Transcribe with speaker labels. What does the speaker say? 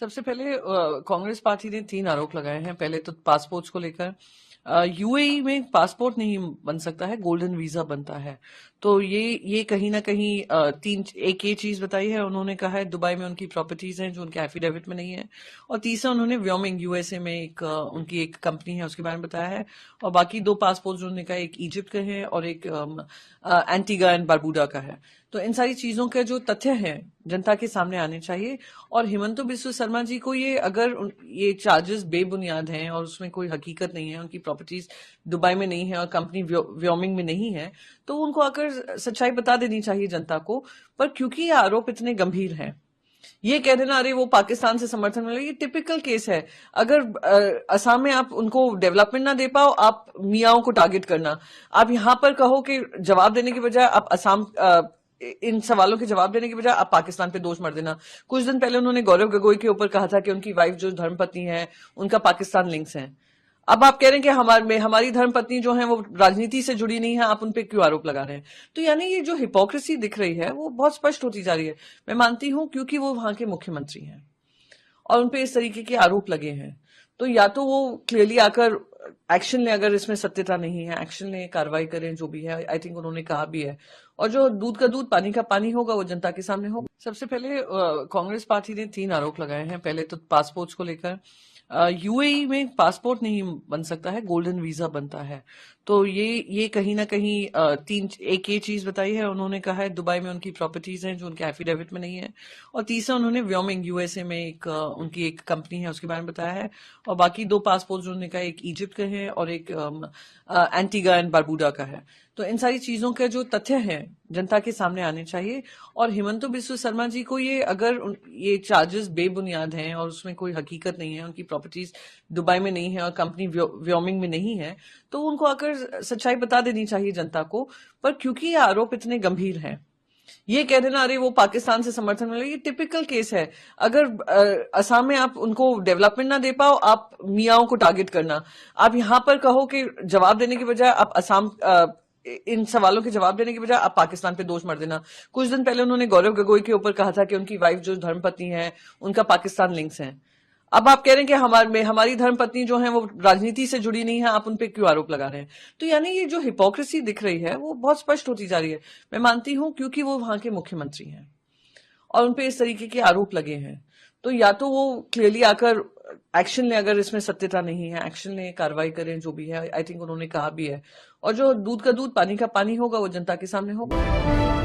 Speaker 1: सबसे पहले कांग्रेस पार्टी ने 3 आरोप लगाए हैं। पहले तो पासपोर्ट्स को लेकर यूएई में पासपोर्ट नहीं बन सकता है, गोल्डन वीजा बनता है। तो ये कहीं ना कहीं एक ये चीज बताई है। उन्होंने कहा है दुबई में उनकी प्रॉपर्टीज हैं जो उनके एफिडेविट में नहीं है। और तीसरा उन्होंने व्योमिंग यूएसए में उनकी एक कंपनी है उसके बारे में बताया है। और बाकी 2 पासपोर्ट उन्होंने कहा एक इजिप्ट का है और एक एंटीगा एंड बारबूडा का है। तो इन सारी चीजों के जो तथ्य हैं जनता के सामने आने चाहिए। और हिमंता बिस्वा शर्मा जी को ये चार्जेस बेबुनियाद हैं और उसमें कोई हकीकत नहीं है, उनकी प्रॉपर्टीज दुबई में नहीं है और कंपनी व्योमिंग में नहीं है, तो उनको आकर सच्चाई बता देनी चाहिए जनता को। पर क्योंकि ये आरोप इतने गंभीर हैं, ये कह देना अरे वो पाकिस्तान से समर्थन मिला, ये टिपिकल केस है। अगर असम में आप उनको डेवलपमेंट ना दे पाओ, आप मियाओं को टारगेट करना। आप यहां पर कहो कि जवाब देने की बजाय आप असम इन सवालों के जवाब देने की बजाय आप पाकिस्तान पे दोष मर देना। कुछ दिन पहले उन्होंने गौरव गोगोई के ऊपर कहा था कि उनकी वाइफ जो धर्मपत्नी है उनका पाकिस्तान लिंक्स हैं। अब आप कह रहे हैं कि हमारी धर्मपत्नी जो है वो राजनीति से जुड़ी नहीं है, आप उन पे क्यों आरोप लगा रहे हैं? तो यानी ये जो हिपोक्रेसी दिख रही है वो बहुत स्पष्ट होती जा रही है। मैं मानती हूं क्योंकि वो वहां के मुख्यमंत्री हैं और उनपे इस तरीके के आरोप लगे हैं, तो या तो वो क्लियरली आकर एक्शन लें, अगर इसमें सत्यता नहीं है एक्शन लें, कार्रवाई करें, जो भी है। आई थिंक उन्होंने कहा भी है। और जो दूध का दूध पानी का पानी होगा वो जनता के सामने होगा। सबसे पहले कांग्रेस पार्टी ने 3 आरोप लगाए हैं। पहले तो पासपोर्ट्स को लेकर यूएई में पासपोर्ट नहीं बन सकता है, गोल्डन वीजा बनता है। तो ये कहीं ना कहीं एक ये चीज बताई है। उन्होंने कहा है दुबई में उनकी प्रॉपर्टीज हैं जो उनके एफिडेविट में नहीं है। और तीसरा उन्होंने व्योमिंग यूएसए में उनकी एक कंपनी है उसके बारे में बताया है। और बाकी 2 पासपोर्ट उन्होंने कहा एक इजिप्ट का है और एक एंटीगा एंड बारबूडा का है। तो इन सारी चीजों के जो तथ्य हैं जनता के सामने आने चाहिए। और हिमंता बिस्वा शर्मा जी को ये चार्जेस बेबुनियाद हैं और उसमें कोई हकीकत नहीं है, उनकी प्रॉपर्टीज दुबई में नहीं है और कंपनी व्योमिंग में नहीं है, तो उनको आकर सच्चाई बता देनी चाहिए जनता को। पर क्योंकि ये आरोप इतने गंभीर हैं, ये कह देना अरे वो पाकिस्तान से समर्थन मिला, ये टिपिकल केस है। अगर असम में आप उनको डेवलपमेंट ना दे पाओ, आप मियाओं को टारगेट करना। आप यहां पर कहो कि जवाब देने की बजाय आप इन सवालों के जवाब देने की बजाय आप पाकिस्तान पे दोष मर देना। कुछ दिन पहले उन्होंने गौरव गोगोई के ऊपर कहा था कि उनकी वाइफ जो धर्मपत्नी है उनका पाकिस्तान लिंक्स हैं। अब आप कह रहे हैं कि हमारी धर्मपत्नी जो है वो राजनीति से जुड़ी नहीं है, आप उन पे क्यों आरोप लगा रहे हैं? तो यानी ये जो हिपोक्रेसी दिख रही है वो बहुत स्पष्ट होती जा रही है। मैं मानती हूं क्योंकि वो वहां के मुख्यमंत्री हैं और उनपे इस तरीके के आरोप लगे हैं, तो या तो वो क्लियरली आकर एक्शन लें, अगर इसमें सत्यता नहीं है एक्शन लें, कार्रवाई करें, जो भी है। आई थिंक उन्होंने कहा भी है। और जो दूध का दूध पानी का पानी होगा वो जनता के सामने होगा।